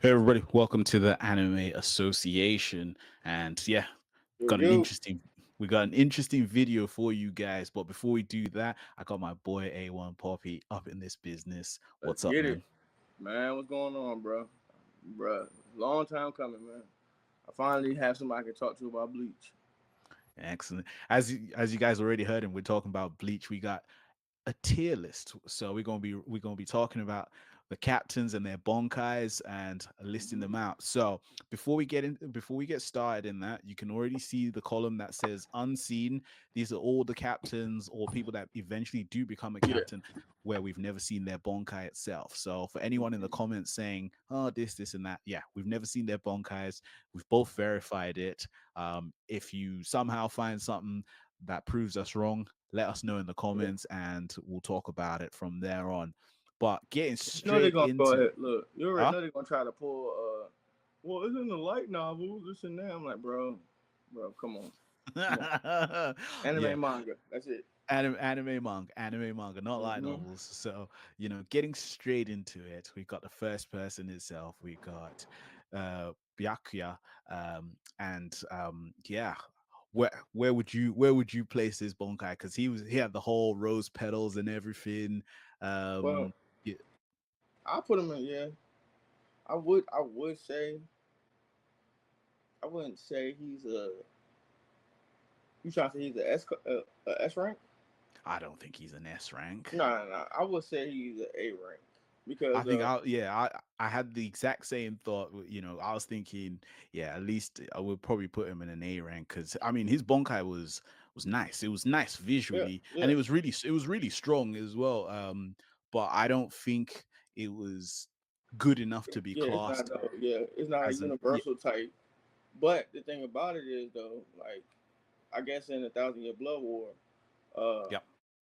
Hey everybody, welcome to the Anime Association. And yeah, Yo, got an yo, interesting we got an interesting video for you guys. But before we do that, I got my boy A1 Poppy up in this business. let's What's up, get it, man? man. What's going on, bro? Bruh, long time coming, man. I finally have somebody I can talk to about Bleach. Excellent. As you guys already heard, and we're talking about Bleach, we got a tier list. So we're gonna be talking about the captains and their bonkais and listing them out. So before we get started in that, you can already see the column that says unseen. These are all the captains or people that eventually do become a Yeah, captain where we've never seen their bonkai itself. So for anyone in the comments saying, oh, this and that, yeah, we've never seen their bonkais. We've both verified it. If you somehow find something that proves us wrong, let us know in the yeah. comments and we'll talk about it from there on. But getting You know they're straight gonna go into ahead. Look, you already huh? know they're gonna try to pull. Well, it's in the light novel. This and that. I'm like, bro, come on. Yeah, Anime manga. That's it. anime manga, not light Mm-hmm. novels. So getting straight into it, we got the first person itself. We got Byakuya, and yeah. Where would you place this bonkai? Because he had the whole rose petals and everything. Well, Yeah, I put him in. Yeah, I would say. I wouldn't say he's a. You trying to say he's a S rank? I don't think he's an S rank. No, no, no. I would say he's an A rank I because think I had the exact same thought. I was thinking, yeah, at least I would probably put him in an A rank because I mean his bonkai was nice. It was nice yeah, visually, and yeah, it was really strong as well. But I don't think it was good enough to be yeah. It's not classed though. Yeah, it's not a as an yeah, universal type. But the thing about it is though, like I guess in the Thousand Year Blood War, uh, yeah,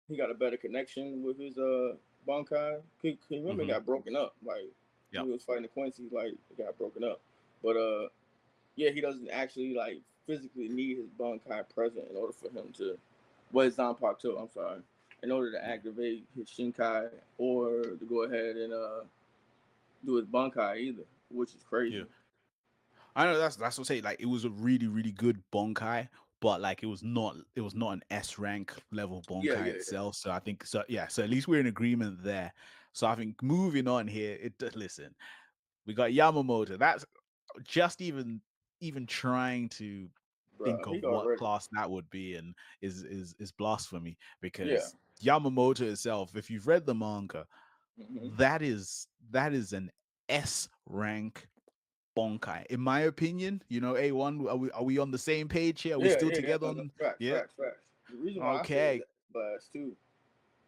he got a better connection with his Bankai. He remember it hmm got broken up. Like yeah, when he was fighting the Quincy, like it got broken up. But yeah, he doesn't actually like physically need his Bankai present in order for him to. Well, it's Zanpakuto too. I'm sorry. In order to yeah, activate his Shinkai or to go ahead and do his Bankai either, which is yeah. crazy. I know that's what I say. Like it was a really really good bonkai, but like it was not an S rank level Yeah, bonkai yeah, yeah. itself. So I think so. Yeah. So at least we're in agreement there. So I think moving on here. Listen, we got Yamamoto. That's just even trying to think Bro, he of what already. class that would be and is blasphemy Yeah. because Yamamoto itself, if you've read the manga, Mm-hmm. that is an S rank bonkai. In my opinion, A1, are we on the same page here? Are we Yeah, still yeah, yeah. together No, no. on Facts, yeah? facts, facts. The reason why I say Okay. that, but it's too,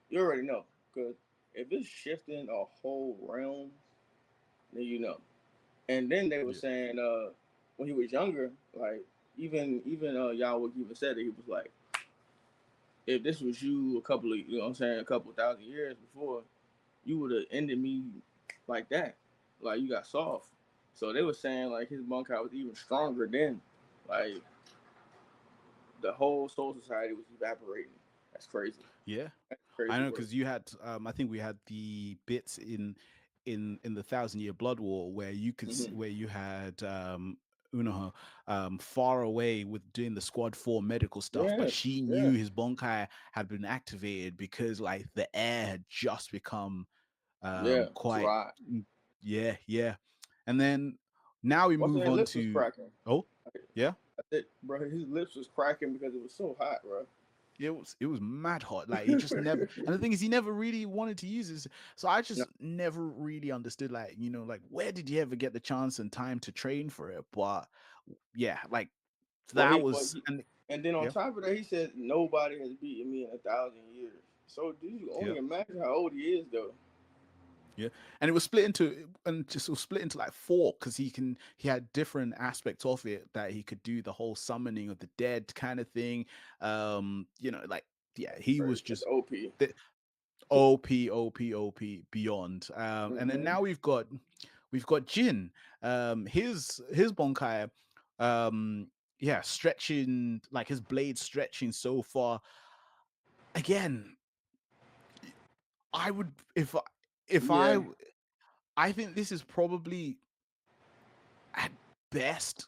you already know. Because if it's shifting a whole realm, then you know. And then they were Yeah. saying when he was younger, like even Yahweh even said that he was like, if this was you a couple of you know what I'm saying, a couple thousand years before, you would have ended me like that. Like you got soft. So they were saying like his Bunkai was even stronger then. Like the whole Soul Society was evaporating. That's crazy. Yeah. That's I crazy know work. because you had I think we had the bits in the Thousand Year Blood War where you could see Hmm. where you had Unohana far away with doing the squad 4 medical stuff, but Yeah, she knew yeah, his bonkai had been activated because like the air had just become yeah. quite Dry. yeah, yeah. And then now we Also, move their on lips was to cracking. oh, Like, yeah. that's it, bro. His lips was cracking because it was so hot, bro. It was mad hot. Like he just never and the thing is he never really wanted to use this. So I No, just never really understood like, like where did you ever get the chance and time to train for it? But yeah, like well, that was and and then on yeah, top of that, he said nobody has beaten me in 1,000 years. So, do you yeah. only imagine how old he is, though? Yeah, and it was split into and just was split into like four because he had different aspects of it that he could do the whole summoning of the dead kind of thing. Like yeah, he was Crazy. That's just OP. the OP beyond. And then Hmm. now we've got Jin. His Bonkai, yeah, stretching like his blade stretching so far. Again, I would if I Yeah, I think this is probably. best,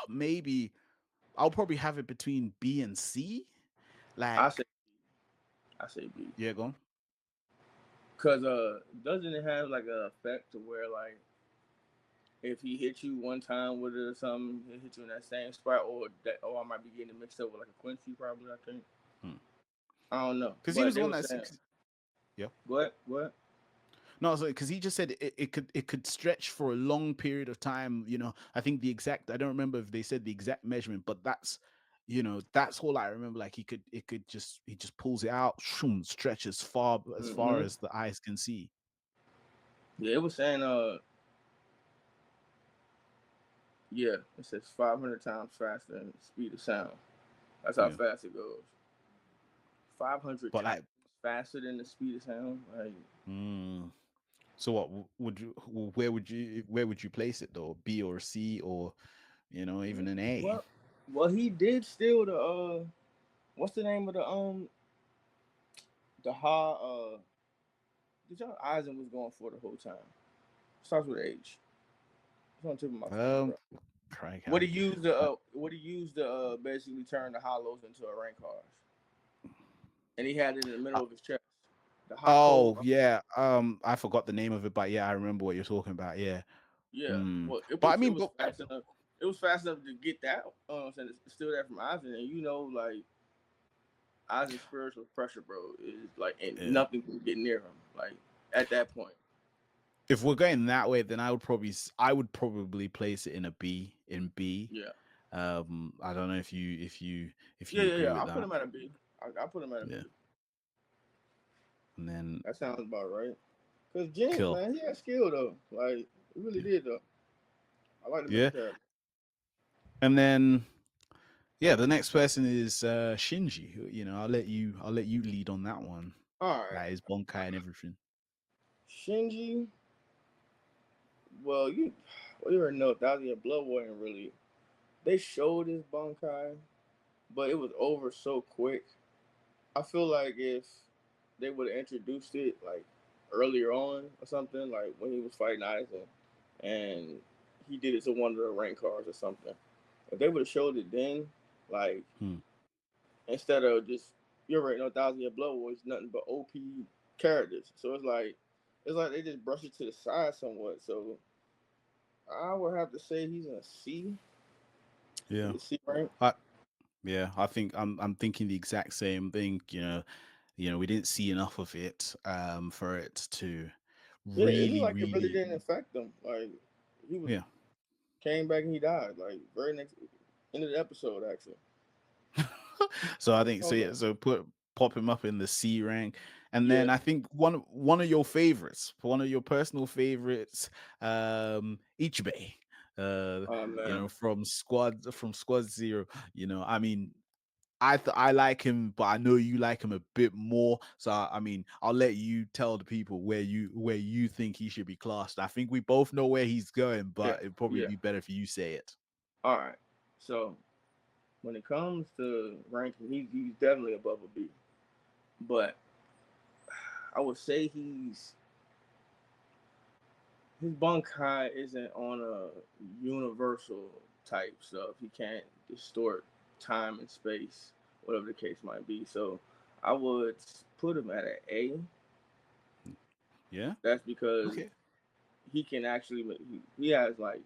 maybe I'll probably have it between B and C. I say Like, I say B. yeah, go on. Cause doesn't it have like an effect to where like if he hit you one time with it or something, he'll hit you in that same spot, or that, I might be getting it mixed up with like a Quincy, probably. I think Hmm. I don't know, Because he but was the they one were that's, saying yeah. what? No, so because he just said it could stretch for a long period of time. I think the exact, I don't remember if they said the exact measurement, but that's all I remember. Like he just pulls it out, shoom, stretches far Mm-hmm. as the eyes can see. Yeah, it was saying yeah, it says 500 times faster than the speed of sound. That's how Yeah, fast it goes. 500 but times like, faster than the speed of sound. Like, mm, so what would you? Where would you place it though? B or C or even an A? well, well, he did steal the what's the name of the ha the John Eisen was going for the whole time. Starts with H. It's on the tip of my finger, Um, bro. Craig, I What he used to basically turn the hollows into a rank cars, and he had it in the middle of his chest. The Hako, Oh yeah, I forgot the name of it, but yeah, I remember what you're talking about. Yeah, yeah. mm. Well, But I it mean, was but fast enough. It was fast enough to get that. I'm saying to steal that from Eisen, and like Eisen's spiritual pressure, bro, is like, and yeah. nothing can get near him. Like at that point. If we're going that way, then I would probably place it in a B in B. Yeah. I don't know if Yeah, you yeah, agree yeah. with I put that. him at a B. I put him at a Yeah, B. and then That sounds about right. Cause James, kill. man, he had skill though. Like he really Yeah, did though. I like the main yeah, character. and then yeah, the next person is Shinji. I'll let you lead on that one. All right, Like his Bankai and everything. Shinji. Well, you already know Thousand Blood wasn't really. They showed his Bankai, but it was over so quick. I feel like if they would have introduced it like earlier on or something, like when he was fighting Aizen, and he did it to one of the rank cards or something. If they would have showed it then, like Hmm. instead of just you already know Thousand Year Blood War is nothing but OP characters. So it's like they just brush it to the side somewhat. So I would have to say he's in a C. Yeah. He's a C rank. I Yeah, I think I'm thinking the exact same thing. We didn't see enough of it for it to Yeah, it looked really, like it really really, didn't affect him. Like he was yeah. came back and he died. Like very next end of the episode actually. So I think so. Hold Yeah, on. so pop him up in the C rank, and then Yeah. I think one of your favorites, one of your personal favorites, Ichibei. Oh man. From Squad Zero. I mean, I like him, but I know you like him a bit more. So I mean, I'll let you tell the people where you think he should be classed. I think we both know where he's going, Yeah. but it'd probably Yeah. be better if you say it. All right. So when it comes to ranking, he's definitely above a B. But I would say his Bankai isn't on a universal type stuff. He can't distort time and space, whatever the case might be. So I would put him at an A. Yeah. That's because Okay. he can actually he has like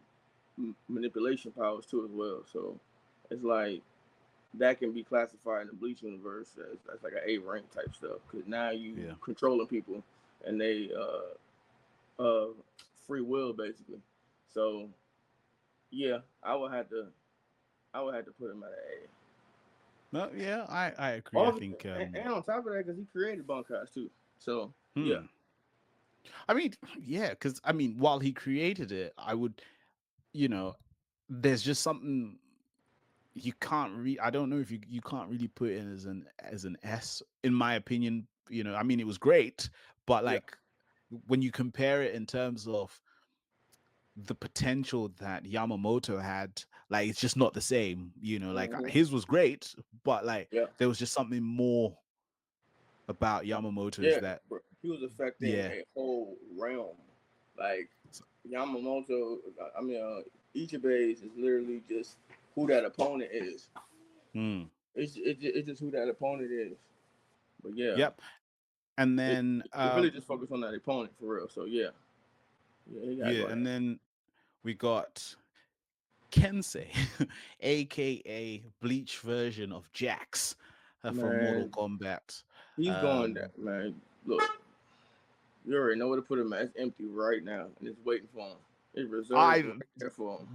manipulation powers too as well. So it's like that can be classified in the Bleach universe as like an A rank type stuff because now you Yeah. controlling people and they uh free will basically. So yeah, I would have to put him at an A. No. Yeah. I agree. I All think. and on top of that, because he created Bunkhouse too. So yeah, Hmm. I mean, yeah, because I mean, while he created it, I would, you know, there's just something you can't I don't know if you can't really put it in as an S in my opinion. I mean it was great, but yeah, like when you compare it in terms of the potential that Yamamoto had, like it's just not the same. Like hmm his was great, but like yeah, there was just something more about Yamamoto's yeah. that Bro. He was affecting yeah. a whole realm. Like Yamamoto, I mean, Ichibei is literally just who that opponent is. Hmm. It's just who that opponent is. But yeah, Yep. And it then it really just focused on that opponent for real. So yeah, yeah, he gotta yeah, go and there. then we got Kensei, aka Bleach version of Jax from Mortal Man, Kombat. he's going Um, there, man. Look, you already know where to put him at. It's empty right now, and it's waiting for him. It's reserved I right there for him.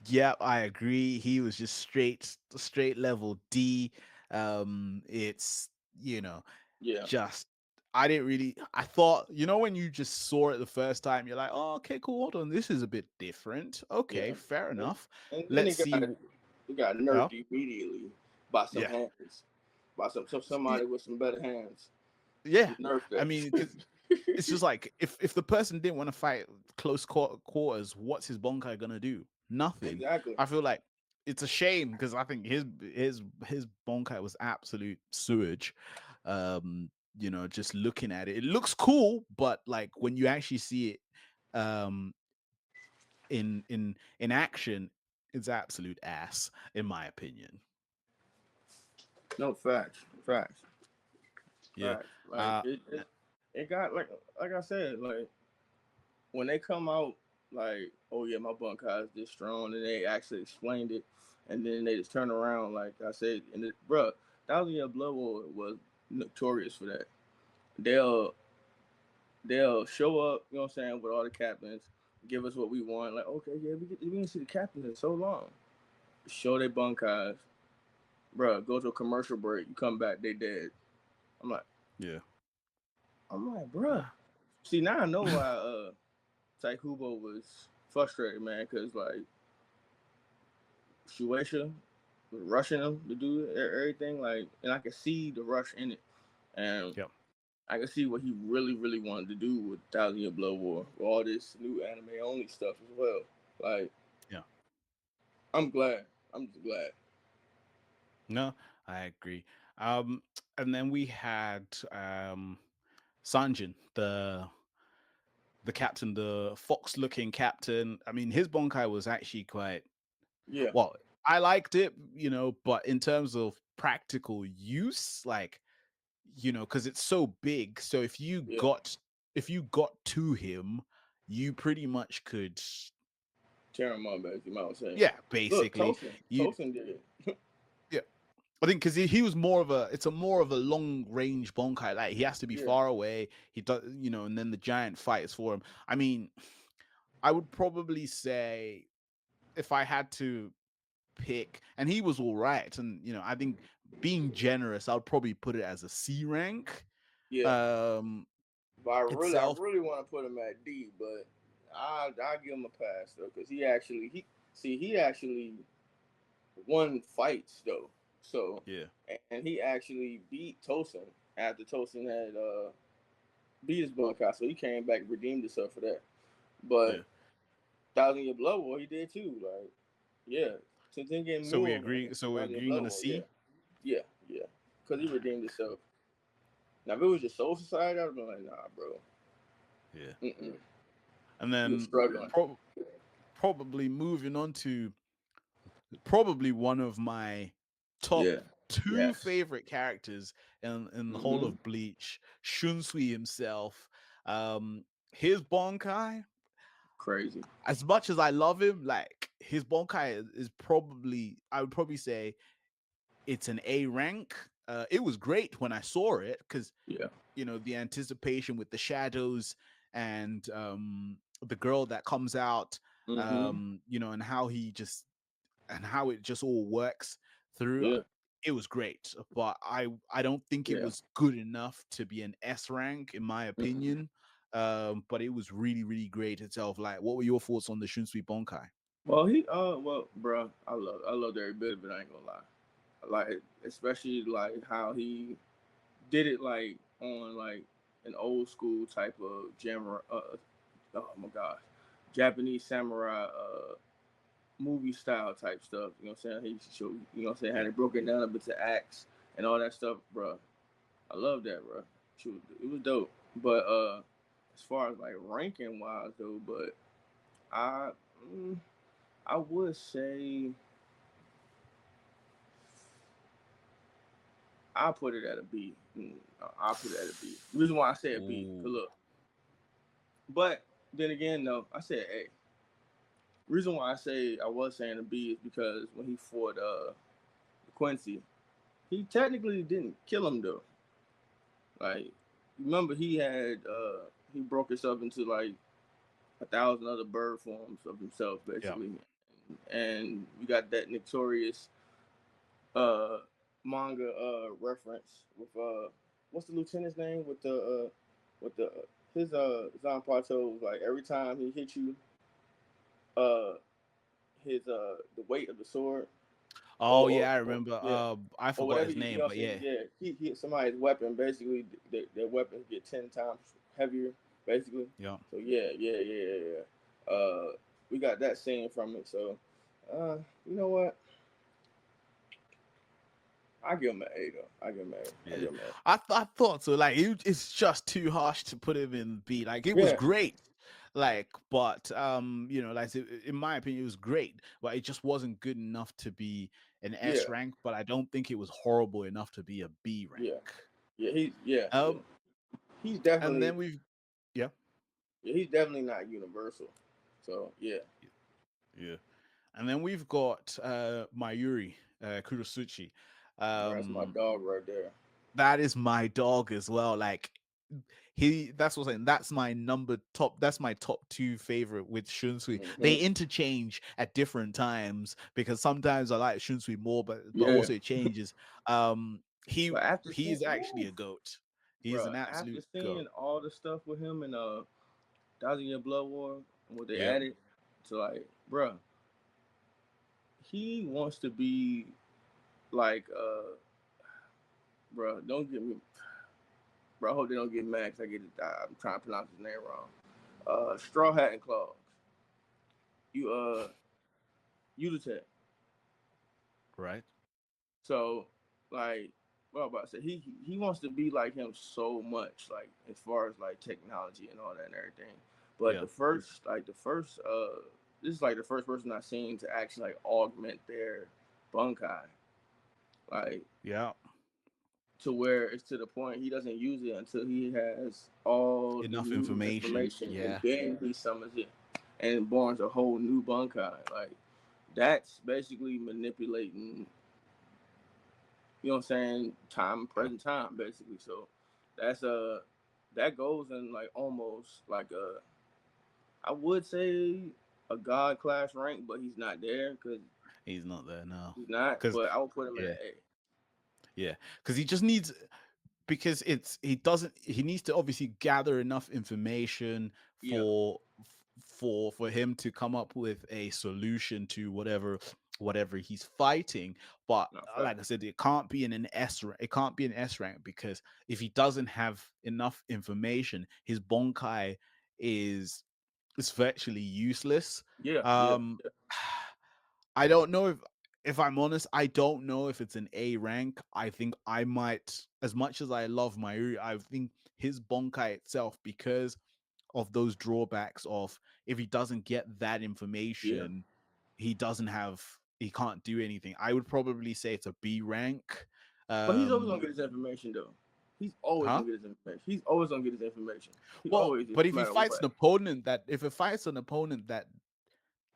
yeah, I agree. He was just straight level D. It's Yeah, just I didn't really. I thought when you just saw it the first time, you're like, oh, okay, cool. Hold on, this is a bit different. Okay, yeah. fair And, enough. and then Let's see. it got Oh, nerfed immediately by some yeah. hands, by somebody with some better hands. Yeah, Just nerfed I mean, that. because it's just like if the person didn't want to fight close quarters, what's his Bonkai gonna do? Nothing. Exactly. I feel like it's a shame because I think his Bonkai was absolute sewage. Just looking at it, it looks cool, but like when you actually see it um in action, it's absolute ass, in my opinion. No facts, facts, Yeah. facts. Like Uh it got like I said, like when they come out, like, oh yeah, my Bunkai is this strong, and they actually explained it, and then they just turn around, like I said, and bruh, Thousand Year Blood War was notorious for that. They'll they'll show up, you know what I'm saying, with all the captains, give us what we want, like okay, yeah, we didn't see the captains in so long. Show their Bunkais, bruh, go to a commercial break, you come back, they dead. I'm like, yeah. bruh. See now I know why Taikubo was frustrated, man, because like Shueisha was rushing him to do everything, like, and I could see the rush in it, and Yep. I could see what he really, really wanted to do with Thousand Year Blood War, with all this new anime only stuff as well. Like, Yeah. I'm glad. I'm just glad. No, I agree. Um, and then we had Sanjin, the captain, the fox-looking captain. I mean, his Bonkai was actually quite Yeah, well. I liked it, but in terms of practical use, like because it's so big. So yeah. if you got to him, you pretty much could, Tear him up, as you might say. yeah, Look, basically Tosen. you. Tosen did it. Yeah, I think because he was more of it's a more of a long range Bonkai. Like he has to be Yeah, far away. He does, and then the giant fights for him. I mean, I would probably say if I had to pick, and he was all right, and I think being generous, I'd probably put it as a C rank. yeah. Um, But I itself, really want to put him at D, but I give him a pass though, because he actually won fights though. So, yeah, and he actually beat Tosen after Tosen had beat his Bunkai. So he came back and redeemed himself for that. But yeah. Thousand Year Blood War, he did too. Like, yeah, Tengen So we Mule agree. and So we're Thousand Year agreeing Blood on a War, yeah, C. yeah, yeah, because he redeemed himself. Now if it was just Soul Society, I'd have been like, nah, bro. Yeah, Mm-mm. and He was then struggling. probably moving on to probably one of my top Yeah. two Yes. favorite characters in the whole Mm-hmm. of Bleach, Shunsui himself. His Bonkai, Crazy. as much as I love him, like his Bonkai is probably, I would probably say it's an A rank. It was great when I saw it because Yeah. the anticipation with the shadows and the girl that comes out, Mm-hmm. and how and how it just all works through. Yeah. It was great, but I don't think it Yeah. was good enough to be an S rank in my Mm-mm. opinion. But it was really really great itself. Like, what were your thoughts on the Shunsui Bonkai? Well, bro, I loved every bit of it. I ain't gonna lie. Like, especially like how he did it, like on like an old school type of jammer. Oh my gosh, Japanese samurai movie style type stuff. You know what I'm saying? He showed, you know what I'm saying, Yeah. had it broken down up into acts and all that stuff, bro. I love that, bro. Shoot, it was dope. But as far as like ranking wise though, but I mm, I would say I'll put it at a B. I'll put it at a B. The reason why I say a B, cause Ooh. look, but then again, no, I said A. Reason why I say I was saying a B is because when he fought Quincy, he technically didn't kill him though. Like, remember he broke himself into like 1,000 other bird forms of himself Yeah. basically, and we got that notorious uh manga reference with what's the lieutenant's name with the his Zanpato, like every time he hit you, uh his the weight of the sword Oh yeah, I or remember. yeah, I or forgot whatever his you name, know what but I'm saying, yeah, yeah, he hit somebody's weapon, basically their weapons get 10 times heavier basically. yeah, So yeah. We got that scene from it. So you know what, I give him an A though. I give him an A. I yeah. give him an A. I thought so. Like it's just too harsh to put him in B. Like it was Yeah, great. Like, but like in my opinion, it was great, but it just wasn't good enough to be an yeah, S rank. But I don't think it was horrible enough to be a B rank. yeah, yeah. Um, He's and definitely then we've yeah, yeah, he's definitely not universal. So yeah, yeah, and then we've got Mayuri Kurosuchi. bro, that's my Um, dog right there. that is my dog as well. Like that's what I'm saying. That's my top two favorite with Shunsui. They Hmm. interchange at different times because sometimes I like Shunsui more, but Yeah, also it changes. He but after he seeing, is actually woo, a goat. He's bro, an after absolute seeing goat. all the stuff with him and 1,000 Year Blood War and what they Yeah. added to, like, bro, he wants to be like bro. Don't get me, bro. I hope they don't get mad because I get it. I'm trying to pronounce his name wrong. Straw Hat and Claws. You Uditech. Right. So, like, what I'm about to say, he wants to be like him so much, like as far as like technology and all that and everything. But Yeah. the first, this is like the first person I've seen to actually like augment their Bankai, like Yeah. to where it's to the point he doesn't use it until he has all the Enough new information. information, and Yeah. then he summons it and borns a whole new Bankai. Like that's basically manipulating, you know what I'm saying, time, Yeah. present time, basically. So that's that goes in like almost like I would say a god class rank, but he's not there because He's not there now. he's not. Because But I would put him in yeah, an A. yeah. Because he just needs because he doesn't he needs to obviously gather enough information Yeah, for him to come up with a solution to whatever he's fighting. But not like fact. I said, it can't be in an S rank. It can't be an S rank because if he doesn't have enough information, his bonkai is is virtually useless. Yeah, yeah, um yeah. I don't know if I'm honest, I don't know if it's an A rank. I think I might, as much as I love Mayuri, I think his Bonkai itself, because of those drawbacks of if he doesn't get that Yeah. information, he can't do anything. I would probably say it's a B rank. But he's always gonna Um get his information though. He's always huh? gonna get his information. He's always gonna get his information. He Well, always is, but no matter what. if it fights an opponent that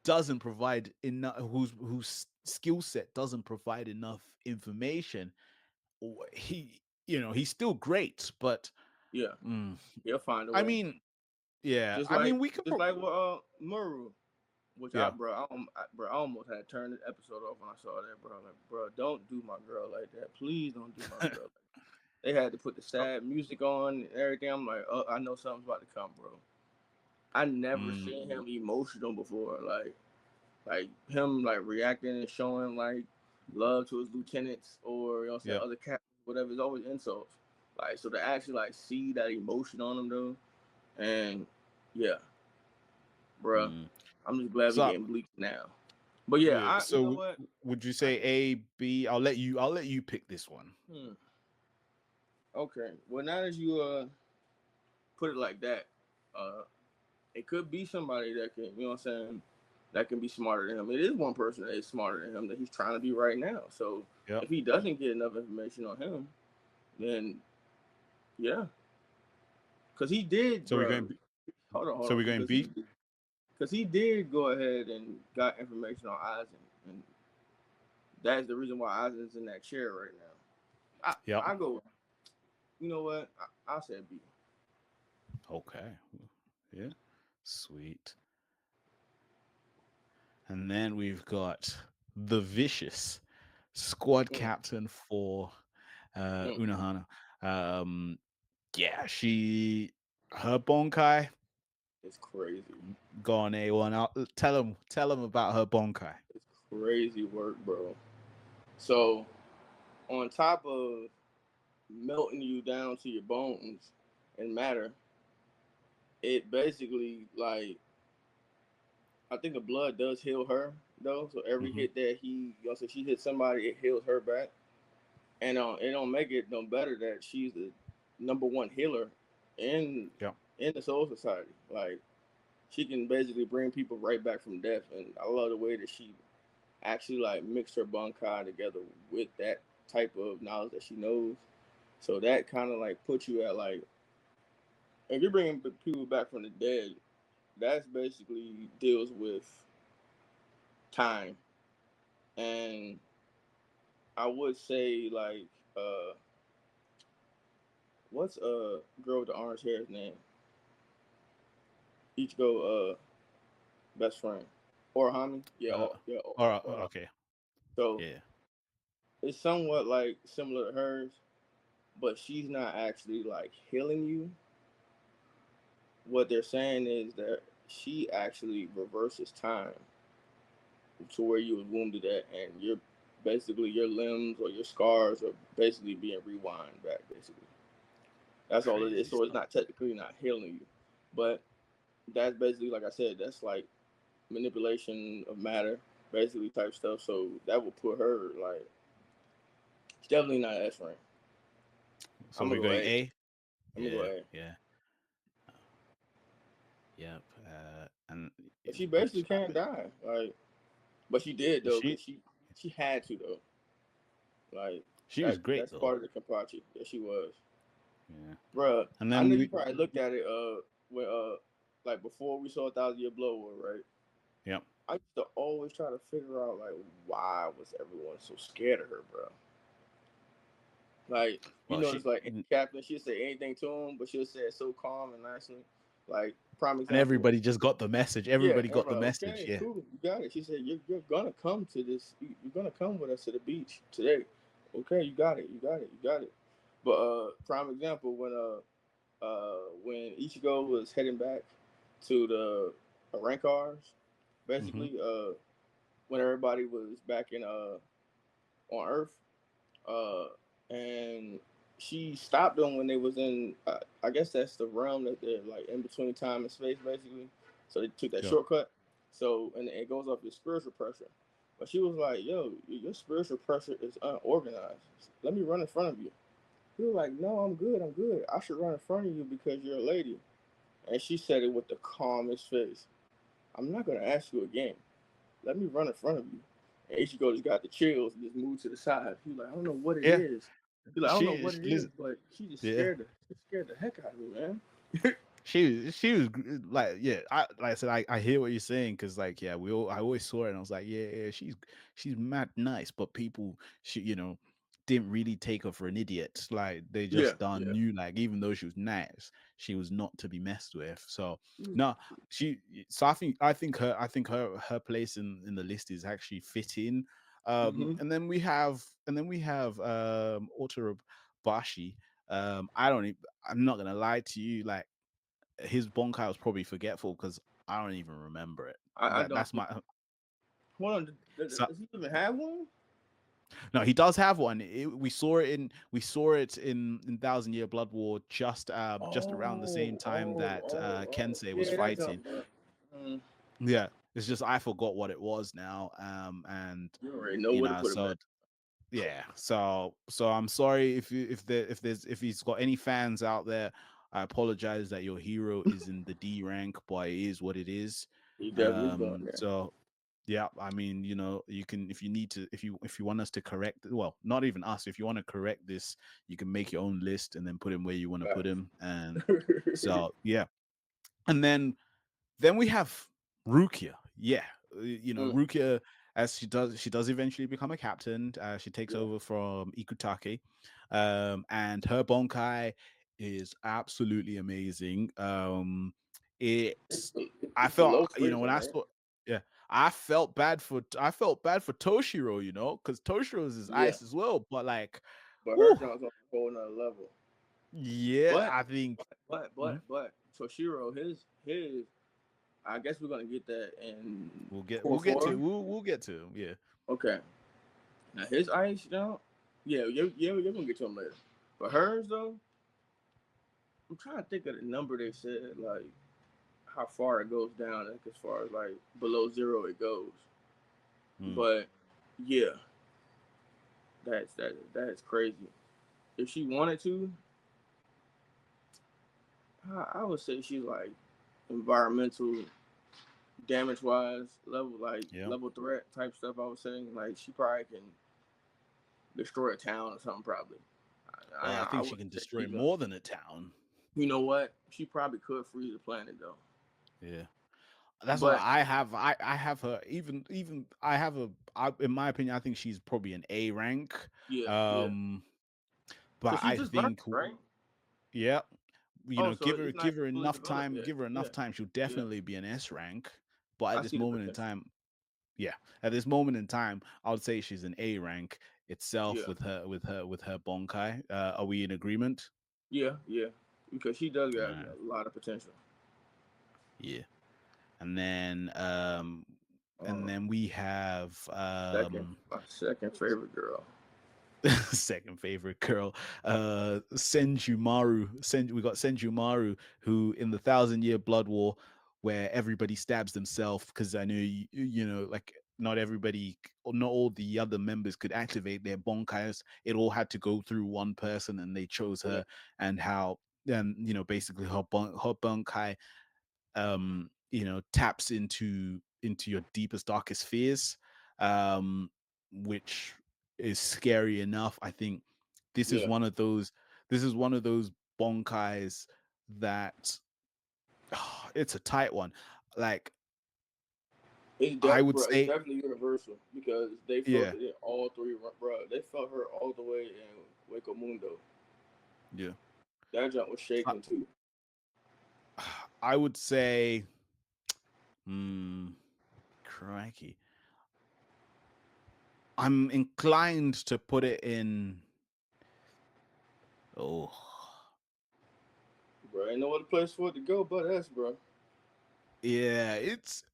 doesn't provide enough whose skill set doesn't provide enough information, he's still great, but Yeah, mm, he'll find a I way. mean, yeah, Just I like mean, we could just like with Muru, which yeah, I almost had to turn the episode off when I saw that, bro. Like, bro, don't do my girl like that. Please don't do my girl like that. They had to put the so, sad music on and everything. I'm like, oh, I know something's about to come, bro. I never mm, seen him emotional before. Like him like reacting and showing like love to his lieutenants or, you know what I'm saying, yeah, other captains, whatever. It's always insults. Like, so to actually like see that emotion on him though, and yeah, bro, mm. I'm just glad we So getting Bleach now. But yeah, yeah, you so know what? would you I say A, B? I'll let you pick this one. hmm, okay. Well, now that you put it like that, uh, it could be somebody that can, you know what I'm saying, that can be smarter than him. It is one person that is smarter than him that he's trying to be right now. So Yep. if he doesn't get enough information on him, then yeah, because he did, So we're bro. going. Hold So on, we're going B. because he did go ahead and got information on Eisen, and that's the reason why Eisen's in that chair right now. Yep. I go, you know what? I said B. Okay. Yeah. Sweet. And then we've got the vicious squad Mm, captain for mm, Unohana. Um, yeah, her Bonkai it's crazy. gone A1. Tell him about her Bonkai. It's crazy work, bro. So on top of melting you down to your bones and matter, it basically like I think the blood does heal her though. So every Hmm. hit that so she hits somebody, it heals her back. And it don't make it no better that she's the number one healer in Yep. in the Soul Society. Like she can basically bring people right back from death, and I love the way that she actually like mixed her Bankai together with that type of knowledge that she knows. So that kind of like puts you at like if you're bringing people back from the dead, that's basically deals with time. And I would say like what's girl with the orange hair's name? Each go best friend. Orihami? Yeah, Uh, yeah, all right. Orihami. Okay. So Yeah. it's somewhat like similar to hers, but she's not actually like healing you. What they're saying is that she actually reverses time to where you was wounded at, and you're basically your limbs or your scars are basically being rewind back. Basically, that's all it is. Crazy So it's stuff. not technically not healing you, but that's basically like I said. That's like manipulation of matter, basically type stuff. So that will put her like she's definitely not S rank. So I'm we're gonna go going A. A. I'm gonna go Yeah. A. Yeah. Yep. And But she which basically can't die. Like, but she did though, she cause she had to though. Like she was great that's though. part of the Kenpachi. Yeah, she was. Yeah. Bruh, And I then know you we. probably looked at it when like before we saw a thousand year blow war, right? Yep. I used to always try to figure out like why was everyone so scared of her, bro? Like you Well, notice she like any captain, she'll say anything to him, but she'll say it so calm and nicely. Like prime and example. everybody just got the message. Yeah, Everybody got the everybody, message. okay, Yeah. cool, you got it. She said, you're gonna come to this. You're gonna come with us to the beach today. Okay, you got it. You got it. You got it. But prime example when Ichigo was heading back to the Rankars, Hmm. basically when everybody was back in on Earth, uh, and she stopped them when they was in. I guess that's the realm that they're like in between time and space, basically. So they took that Yep. shortcut. So and it goes off your spiritual pressure. But she was like, "Yo, your spiritual pressure is unorganized. Let me run in front of you." He was like, "No, I'm good. I'm good. I should run in front of you because you're a lady." And she said it with the calmest face. "I'm not gonna ask you again. Let me run in front of you." And Ichigo just got the chills and just moved to the side. He was like, "I don't know what it Yeah. is." He's like, "I don't know She, what she it is, listen. but she just Yeah. scared the heck out of me, man." She was like, yeah, like I said, I hear what you're saying, because like, yeah, I always saw it and I was like, yeah, she's mad nice, but people she didn't really take her for an idiot. Like they Yeah, just done yeah. knew, like, even though she was nice, she was not to be messed with. So no, so I think her place in the list is actually fitting. Mm-hmm. And then we have Otter Bashi. I don't even, I'm not gonna lie to you, like his Bonkai was probably forgetful because I don't even remember it. I That don't. that's my Hold on. so, Does he even have one? no, he does have one. We saw it in Thousand Year Blood War, just around the same time that Kensei was Yeah, that's fighting. up. Mm, Yeah, it's just I forgot what it was now. And you already know where to put him so at. yeah, so I'm sorry if he's got any fans out there. I apologize that your hero is in the D rank, but it is what it is. He definitely is going there. So yeah, I mean, you can, if you need to, if you want us to correct, well, not even us, if you want to correct this, you can make your own list and then put him where you want to put Facts. him. And so yeah, and then we have Rukia. Yeah, Mm, Rukia, as she does eventually become a captain. She takes yeah. over from Ikutake, and her Bonkai is absolutely amazing. It's I It's the felt, low when freezing, I right? saw, yeah, I felt bad for Toshiro, because Toshiro's is Yeah. ice as well, but like, But her whew, jump's on a whole nother level. yeah, But I think. Mhm. but Toshiro, his I guess we're gonna get that in We'll get core we'll get to four. we'll get to him, yeah. Okay. Now his ice jump, yeah, you're gonna get to him later. But hers though, I'm trying to think of the number they said, like how far it goes down, like as far as like below zero it goes. Mm, But yeah, that's crazy. If she wanted to, I would say she's like environmental damage wise level, like yeah. level threat type stuff. I was saying like she probably can destroy a town or something. Probably. I I think she wouldn't can say destroy she's a. more than a town. You know what? She probably could freeze the planet though. Yeah. That's why But I have her, even I have in my opinion, I think she's probably an A rank. yeah, yeah. Um Cause but she I just learned, think, right? yeah, Oh, so give her it's not fully enough developed time, yet. Yeah, she'll yeah. definitely be an S rank. But at I this see the moment in potential. time, yeah, at this moment in time, I would say she's an A rank itself Yeah, with her Bonkai. Are we in agreement? yeah, yeah. Because she does got Uh, a lot of potential. yeah. And then Uh, we have my second favorite girl. second favorite girl, Senjumaru. We got Senjumaru, who in the Thousand Year Blood War, where everybody stabs themselves, because I know like not everybody, or not all the other members could activate their bonkais. It all had to go through one person, and they chose Yeah, her. And how, basically her bonkai, taps into your deepest, darkest fears, um, which is scary enough. I think this is yeah. one of those. This is one of those bonkais that, it's a tight one. Like, I would Bro. It's say, definitely universal because they felt yeah, it in all three. Bro, they felt her all the way in Waco Mundo. yeah. That jump was I, shaking too. I would say, hmm, crikey. I'm inclined to put it in. Oh, Bro, ain't no other place for it to go but us, bro. yeah, it's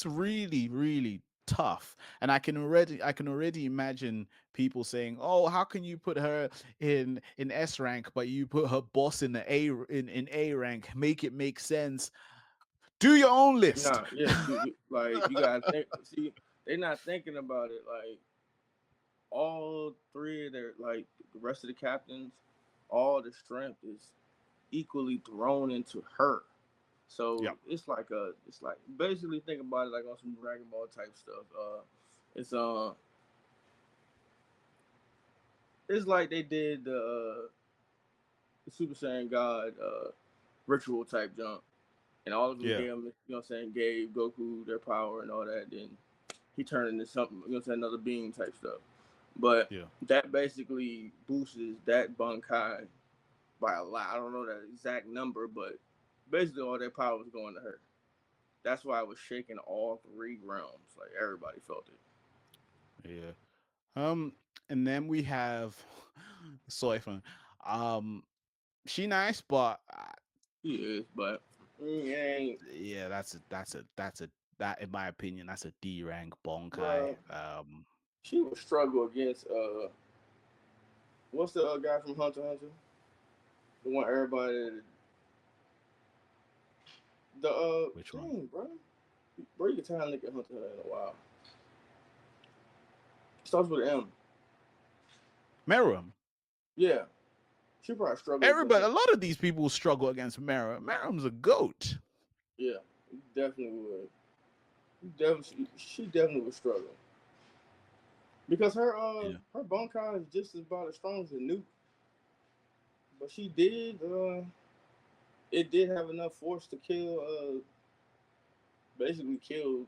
really, really tough. And I can already imagine people saying, "Oh, how can you put her in S rank, but you put her boss in the in A rank? Make it make sense. Do your own list." Nah, yeah, like you gotta think. See, they not thinking about it. Like all three of their, like the rest of the captains, all the strength is equally thrown into her. So Yep. it's like basically think about it like on some Dragon Ball type stuff. It's it's like they did the Super Saiyan God ritual type jump, and all of them Yeah. gave them, gave Goku their power and all that. Then he turned into something, another being type stuff. But Yeah. that basically boosts that Bankai by a lot. I don't know the exact number, but basically all that power was going to her. That's why I was shaking all three realms. Like everybody felt it. Yeah. Um, and then we have Soi Fon. Um, she nice, but He is, but ain't, yeah, that, in my opinion, that's a D rank Bonkai. bro. She would struggle against what's the guy from Hunter x Hunter? The one everybody, the Which one? dang, bro, you can tell I look at Hunter in a while. Starts with an M. Meruem. Yeah, She probably struggled against Everybody, him. a lot of these people struggle against Mara. Mara's a goat. Yeah, definitely would. She definitely would struggle because Yeah, her Bankai is just about as strong as a nuke. But she did it did have enough force to kill basically kill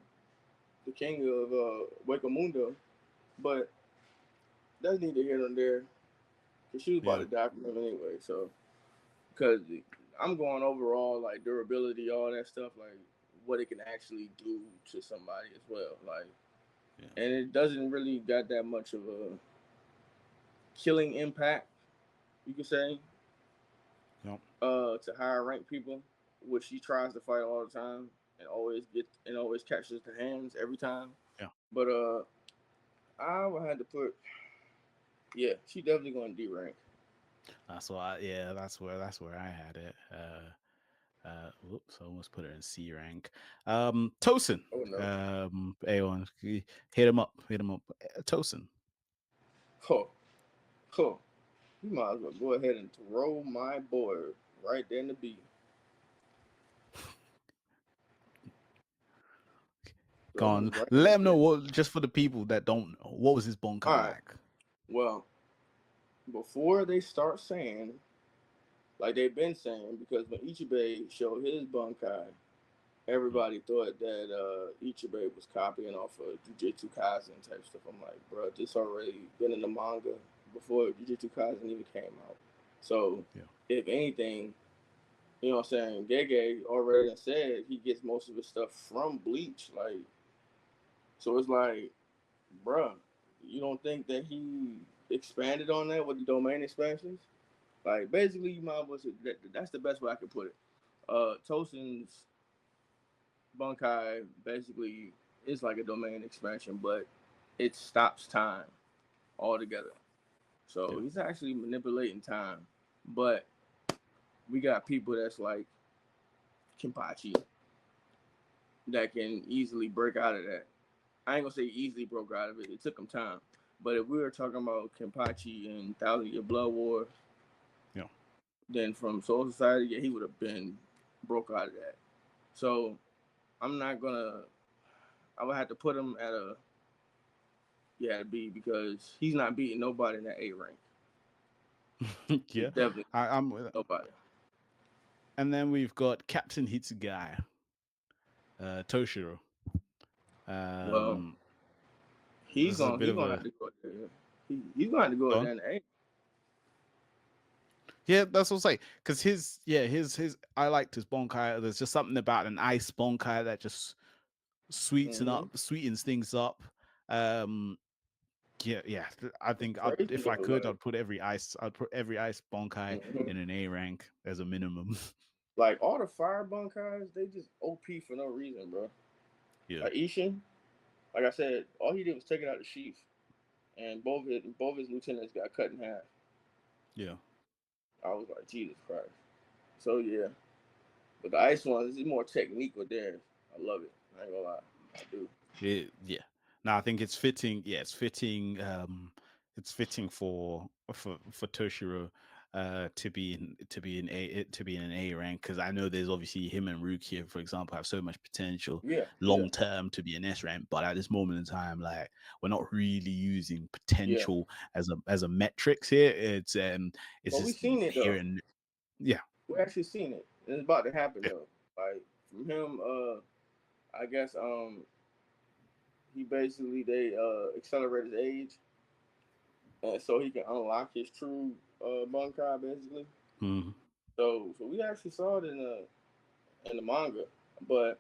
the king of Wakamundo. But that's neither here nor there because she was about yeah, to die from him anyway. So because I'm going overall like durability, all that stuff, like what it can actually do to somebody as well. Like, yeah. and it doesn't really got that much of a killing impact, you could say, Yep. to higher ranked people, which she tries to fight all the time and always catches the hands every time. Yeah. But I would have to put yeah, she definitely going to D rank. That's why. Yeah, that's where I had it. Whoops, I almost put her in C rank. Tosen. Oh no, A1. Hit him up. Hit him up. Tosen. oh oh, you might as well go ahead and throw my boy right there in the B. Go Throw him on. right in the Let him know B. what. Just for the people that don't know, what was his All Bonkai right. like? Well, before they start saying like they've been saying, because when Ichibei showed his Bankai, Mm, everybody thought that Ichibei was copying off of Jujutsu Kaisen type stuff. I'm like, bro, this already been in the manga before Jujutsu Kaisen even came out. So, yeah. if anything, you know what I'm saying, Gege already said he gets most of his stuff from Bleach. Like, so it's like, bruh, you don't think that he expanded on that with the domain expansions? Like, basically, you might as well say that's the best way I could put it. Tosen's Bunkai basically is like a domain expansion, but it stops time altogether. So Yeah. he's actually manipulating time. But we got people that's like Kenpachi that can easily break out of that. I ain't gonna say easily broke out of it. It took him time. But if we were talking about Kenpachi and Thousand Year Blood War, Yeah. then from Soul Society, yeah, he would have been broke out of that. So I'm not gonna. I would have to put him at a yeah B because he's not beating nobody in that A rank. He's Yeah. definitely I'm with it. nobody. And then we've got Captain Hitsugai, Toshiro. Well, Um, this is a bit he's of gonna a have to go there. He's gonna have to go go on. there in the A. Yeah, that's what I'm saying. Because his I liked his Bonkai. There's just something about an ice Bonkai that just Mm-hmm. sweetens things up. Um, yeah, yeah. I It's think crazy if I though. could, I'd put every ice Bonkai Mhm. in an A rank as a minimum. Like all the fire bunkers, they just OP for no reason, bro. Yeah, Like Ishin, like I said, all he did was take it out of the sheath, and both his lieutenants got cut in half. yeah. I was like, Jesus Christ. So yeah, but the ice ones is more technique with theirs. I love it. I ain't gonna lie, I do. Yeah. No, I think it's fitting. Yeah, it's fitting. It's fitting for Toshiro to be in an A rank because I know there's obviously him and Rukia, for example, have so much potential Yeah, yeah, long term to be an S rank, but at this moment in time, like we're not really using yeah. potential as a metrics here. It's But we just seen it here though. and yeah, We actually seen it. It's about to happen yeah, though. Like from him, I guess he basically they accelerate his age, and so he can unlock his true Bankai basically. mhm, So we actually saw it in the manga, but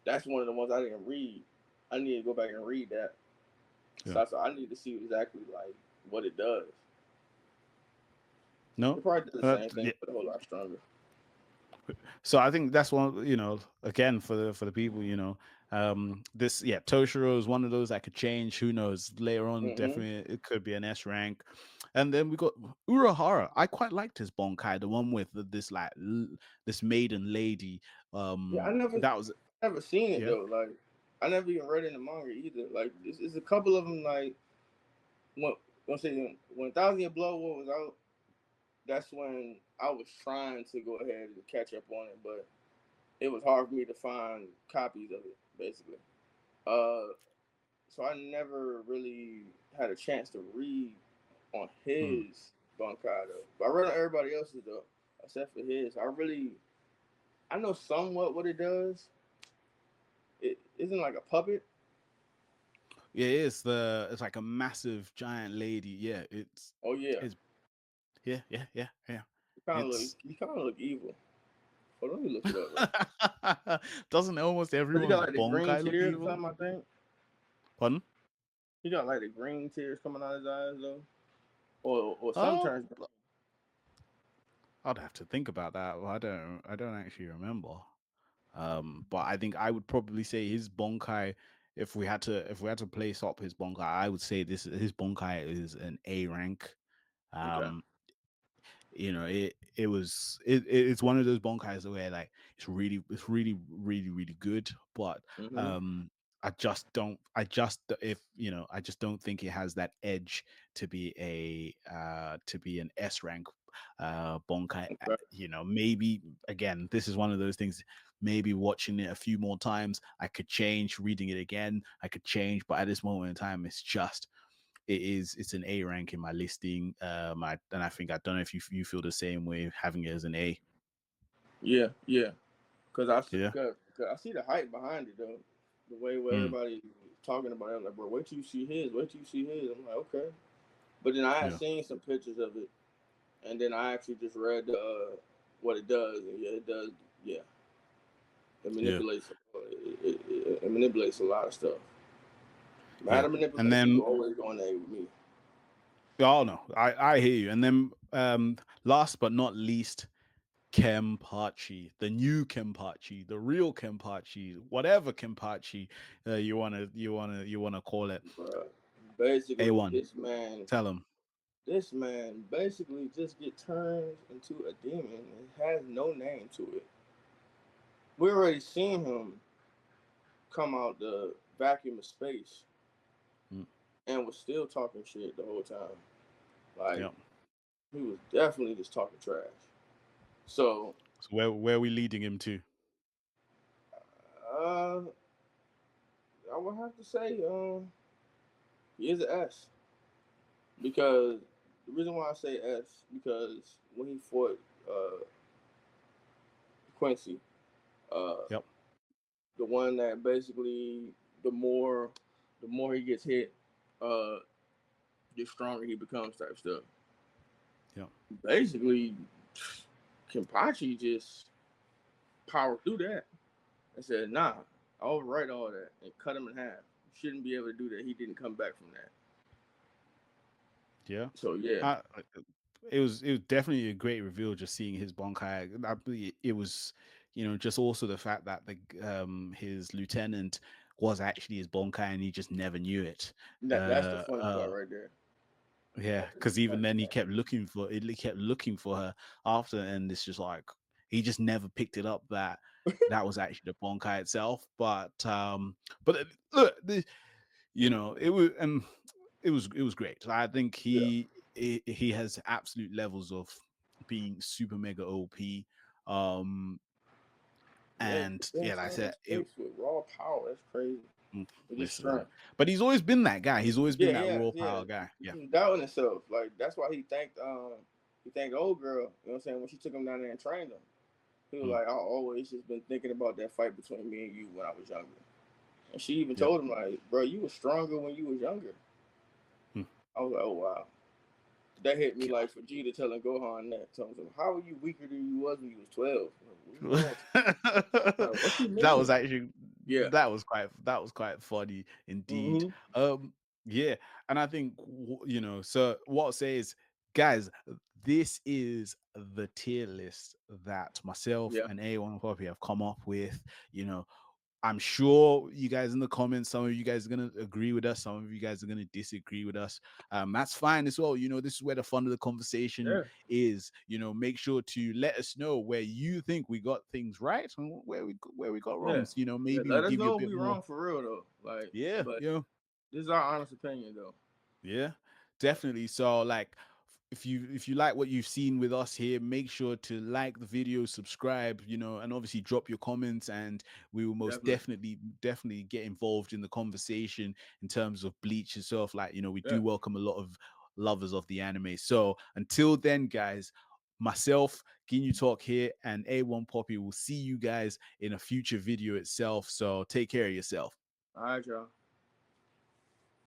that's one of the ones I didn't read. I need to go back and read that. yeah. So I need to see exactly like what it does. No, It probably does the same thing, yeah. but a whole lot stronger. So I think that's one, again for the people, this Toshiro is one of those that could change. Who knows? Later on, Hmm. definitely it could be an S rank. And then we got Urahara. I quite liked his Bonkai, the one with this this maiden lady. Yeah, I never That was never seen it yeah. though. Like I never even read in the manga either. Like it's a couple of them. Like when say when Thousand Year Blood War was out, that's when I was trying to go ahead and catch up on it, but it was hard for me to find copies of it, basically. Uh, so I never really had a chance to read on Hmm. his Bankai though. But I read on everybody else's though, except for his. I know somewhat what it does. It isn't like a puppet. Yeah, it's like a massive giant lady. Yeah, Oh yeah, it's yeah, yeah, yeah, yeah. he It's kind of look evil. Hold on, let me look it up. Right? doesn't almost But he got everyone's like the green bonkai look tears or evil? something. I think Pardon? he got like the green tears coming out his eyes though, or some Oh, turns green. I'd have to think about that. I don't actually remember. But I think I would probably say his bonkai. If we had to place up his bonkai, I would say this his bonkai is an A rank. Okay. Um, it's one of those bonkais where like it's really good, but Mhm. um I just don't think it has that edge to be an S rank bonkai. Okay. Maybe again, this is one of those things. Maybe watching it a few more times I could change, reading it again I could change, but at this moment in time it's an A rank in my listing. I think I don't know if you feel the same way having it as an A. Yeah, yeah. Yeah. Cause I see the hype behind it though. The way where Mm, everybody talking about it, I'm like, bro, wait till you see his. Wait till you see his. I'm like, okay. But then I had yeah. seen some pictures of it, and then I actually just read what it does, and yeah, it does. Yeah, it Yeah. manipulates. It manipulates a lot of stuff. How Yeah. to And manipulate then people always going there with me. oh no, I hear you. And then last but not least, Kenpachi, the new Kenpachi, the real Kenpachi, whatever Kenpachi you wanna call it. But basically, A1. Tell him. this man basically just get turned into a demon and has no name to it. We already seen him come out the vacuum of space Mm, and was still talking shit the whole time. Like yeah. he was definitely just talking trash. So So where are we leading him to? uh I would have to say he is an S because the reason why I say S because when he fought Quincy, uh Yep. the one that basically the more he gets hit, uh the stronger he becomes type stuff. Yep. Basically Kenpachi just powered through that and said, nah, I'll overwrite all that and cut him in half. You shouldn't be able to do that. He didn't come back from that. Yeah. So yeah, It was definitely a great reveal just seeing his Bonkai. It was, just also the fact that the his lieutenant was actually his Bonkai and he just never knew it. that's the funny part right there. Yeah, That's the because even funny then part. he kept looking for her after, and it's just like he just never picked it up that that was actually the Bonkai itself. But look, it was great. I think Yeah. he has absolute levels of being super mega OP. Um, Yeah, he and yeah, defends like I all that said, it space with raw power. That's crazy. With just listen, strength. but he's always been that guy. He's always been Yeah, that yeah, raw yeah. power guy. He Yeah. was doubting himself. Like that's why he thanked the old girl, you know what I'm saying, when she took him down there and trained him. He was Mm, like, I always just been thinking about that fight between me and you when I was younger. And she even yep. told him, like, bro, you were stronger when you was younger. Mm, I was like, oh wow. That hit me like for Vegeta telling Gohan that. Telling him, how are you weaker than you was when you was 12? Like, what are you going to? Like, what you that was mean? actually Yeah. that was quite funny indeed. Mm-hmm. Yeah, and I think so what I'll say is, guys, this is the tier list that myself Yeah. and A1 Poppy have come up with. you know I'm sure you guys in the comments, some of you guys are gonna agree with us, some of you guys are gonna disagree with us. That's fine as well. This is where the fun of the conversation Yeah. is. Make sure to let us know where you think we got things right and where we got Yeah. wrong. So, Yeah. maybe we'll Let us give you a know if bit we more. wrong for real though. Like, Yeah, but this is our honest opinion though. yeah, definitely. So, like, if you like what you've seen with us here, make sure to like the video, subscribe, and obviously drop your comments, and we will most Definitely. definitely get involved in the conversation in terms of Bleach itself. Like, we Yeah. do welcome a lot of lovers of the anime. So until then, guys, myself, Ginyu Talk here, and A1 Poppy will see you guys in a future video itself. So take care of yourself. All right, y'all.